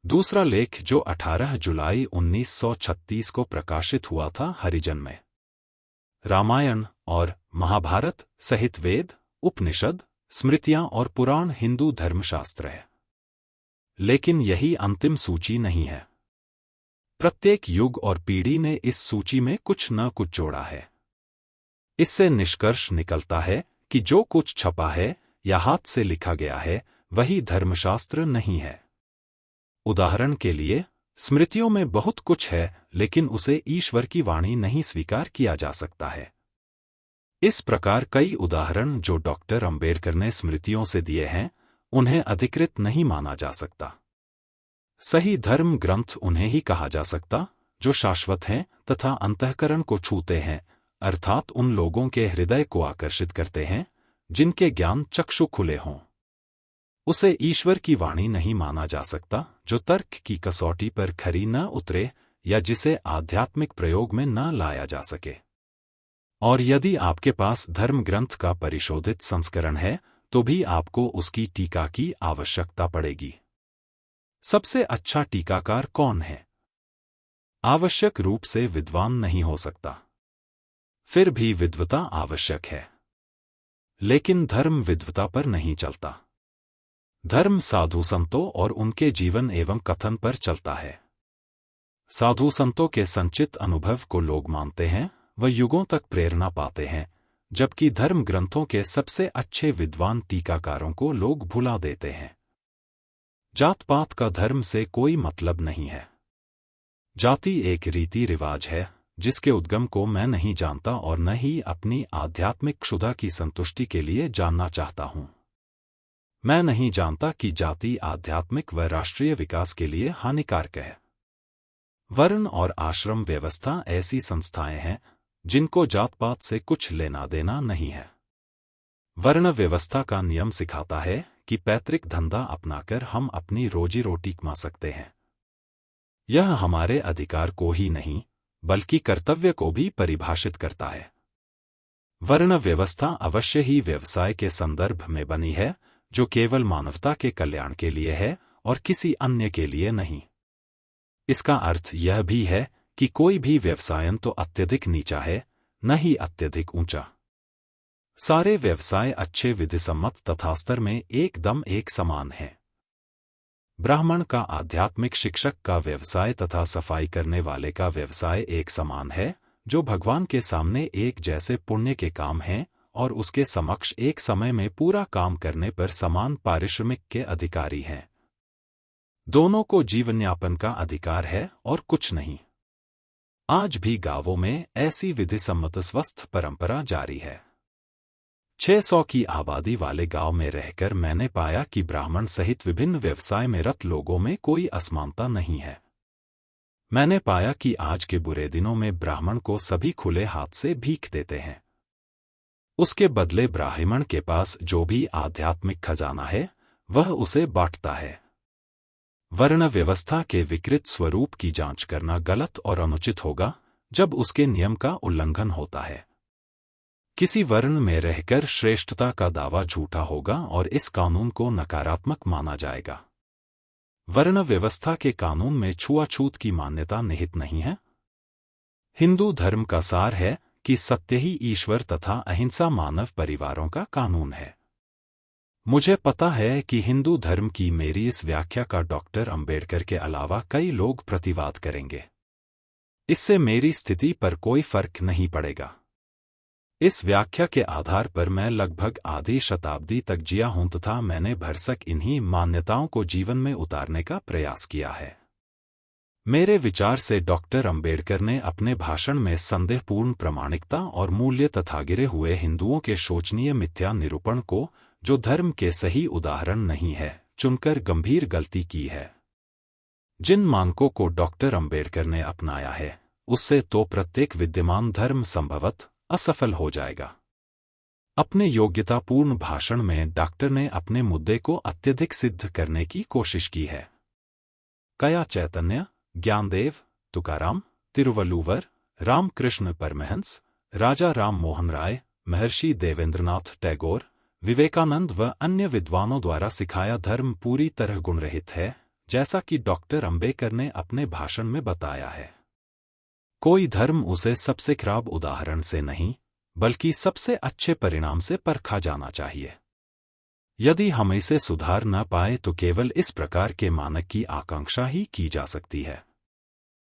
दूसरा लेख जो 18 जुलाई 1936 को प्रकाशित हुआ था हरिजन में। रामायण और महाभारत सहित वेद, उपनिषद, स्मृतियां और पुराण हिंदू धर्मशास्त्र है। लेकिन यही अंतिम सूची नहीं है। प्रत्येक युग और पीढ़ी ने इस सूची में कुछ न कुछ जोड़ा है। इससे निष्कर्ष निकलता है कि जो कुछ छपा है या हाथ से लिखा गया है वही धर्मशास्त्र नहीं है। उदाहरण के लिए, स्मृतियों में बहुत कुछ है लेकिन उसे ईश्वर की वाणी नहीं स्वीकार किया जा सकता है। इस प्रकार कई उदाहरण जो डॉक्टर अंबेडकर ने स्मृतियों से दिए हैं, उन्हें अधिकृत नहीं माना जा सकता। सही धर्म ग्रंथ उन्हें ही कहा जा सकता जो शाश्वत हैं तथा अंतःकरण को छूते हैं, अर्थात उन लोगों के हृदय को आकर्षित करते हैं जिनके ज्ञान चक्षु खुले हों। उसे ईश्वर की वाणी नहीं माना जा सकता जो तर्क की कसौटी पर खरी न उतरे या जिसे आध्यात्मिक प्रयोग में न लाया जा सके। और यदि आपके पास धर्म ग्रंथ का परिशोधित संस्करण है तो भी आपको उसकी टीका की आवश्यकता पड़ेगी। सबसे अच्छा टीकाकार कौन है? आवश्यक रूप से विद्वान नहीं हो सकता। फिर भी विद्वता आवश्यक है। लेकिन धर्म विद्वता पर नहीं चलता। धर्म साधु संतों और उनके जीवन एवं कथन पर चलता है। साधु संतों के संचित अनुभव को लोग मानते हैं व युगों तक प्रेरणा पाते हैं, जबकि धर्म ग्रंथों के सबसे अच्छे विद्वान टीकाकारों को लोग भुला देते हैं। जात पात का धर्म से कोई मतलब नहीं है। जाति एक रीति रिवाज है जिसके उद्गम को मैं नहीं जानता और न ही अपनी आध्यात्मिक क्षुधा की संतुष्टि के लिए जानना चाहता हूं। मैं नहीं जानता कि जाति आध्यात्मिक व राष्ट्रीय विकास के लिए हानिकारक है। वर्ण और आश्रम व्यवस्था ऐसी संस्थाएं हैं जिनको जात पात से कुछ लेना देना नहीं है। वर्ण व्यवस्था का नियम सिखाता है कि पैतृक धंधा अपनाकर हम अपनी रोजी रोटी कमा सकते हैं। यह हमारे अधिकार को ही नहीं बल्कि कर्तव्य को भी परिभाषित करता है। वर्ण व्यवस्था अवश्य ही व्यवसाय के संदर्भ में बनी है जो केवल मानवता के कल्याण के लिए है और किसी अन्य के लिए नहीं। इसका अर्थ यह भी है कि कोई भी व्यवसाय न तो अत्यधिक नीचा है न ही अत्यधिक ऊंचा। सारे व्यवसाय अच्छे विधिसम्मत तथा स्तर में एकदम एक समान हैं। ब्राह्मण का आध्यात्मिक शिक्षक का व्यवसाय तथा सफाई करने वाले का व्यवसाय एक समान है, जो भगवान के सामने एक जैसे पुण्य के काम हैं और उसके समक्ष एक समय में पूरा काम करने पर समान पारिश्रमिक के अधिकारी हैं। दोनों को जीवनयापन का अधिकार है और कुछ नहीं। आज भी गांवों में ऐसी विधिसम्मत स्वस्थ परंपरा जारी है। 600 की आबादी वाले गांव में रहकर मैंने पाया कि ब्राह्मण सहित विभिन्न व्यवसाय में रत लोगों में कोई असमानता नहीं है। मैंने पाया कि आज के बुरे दिनों में ब्राह्मण को सभी खुले हाथ से भीख देते हैं। उसके बदले ब्राह्मण के पास जो भी आध्यात्मिक खजाना है वह उसे बांटता है। वर्ण व्यवस्था के विकृत स्वरूप की जांच करना गलत और अनुचित होगा जब उसके नियम का उल्लंघन होता है। किसी वर्ण में रहकर श्रेष्ठता का दावा झूठा होगा और इस कानून को नकारात्मक माना जाएगा। वर्ण व्यवस्था के कानून में छुआछूत की मान्यता निहित नहीं है। हिंदू धर्म का सार है कि सत्य ही ईश्वर तथा अहिंसा मानव परिवारों का कानून है। मुझे पता है कि हिंदू धर्म की मेरी इस व्याख्या का डॉक्टर अंबेडकर के अलावा कई लोग प्रतिवाद करेंगे। इससे मेरी स्थिति पर कोई फर्क नहीं पड़ेगा। इस व्याख्या के आधार पर मैं लगभग आधी शताब्दी तक जिया हूं तथा मैंने भरसक इन्हीं मान्यताओं को जीवन में उतारने का प्रयास किया है। मेरे विचार से डॉक्टर अंबेडकर ने अपने भाषण में संदेहपूर्ण प्रामाणिकता और मूल्य तथा गिरे हुए हिंदुओं के शोचनीय मिथ्या निरूपण को, जो धर्म के सही उदाहरण नहीं है, चुनकर गंभीर गलती की है। जिन मानकों को डॉक्टर अंबेडकर ने अपनाया है उससे तो प्रत्येक विद्यमान धर्म संभवतः असफल हो जाएगा। अपने योग्यतापूर्ण भाषण में डॉक्टर ने अपने मुद्दे को अत्यधिक सिद्ध करने की कोशिश की है। कया चैतन्य, ज्ञानदेव, तुकाराम, तिरुवल्लुवर, रामकृष्ण परमहंस, राजा राम मोहन राय, महर्षि देवेंद्रनाथ टैगोर, विवेकानंद व अन्य विद्वानों द्वारा सिखाया धर्म पूरी तरह गुणरहित है, जैसा कि डॉक्टर अंबेडकर ने अपने भाषण में बताया है। कोई धर्म उसे सबसे खराब उदाहरण से नहीं, बल्कि सबसे अच्छे परिणाम से परखा जाना चाहिए। यदि हम इसे सुधार न पाए तो केवल इस प्रकार के मानक की आकांक्षा ही की जा सकती है।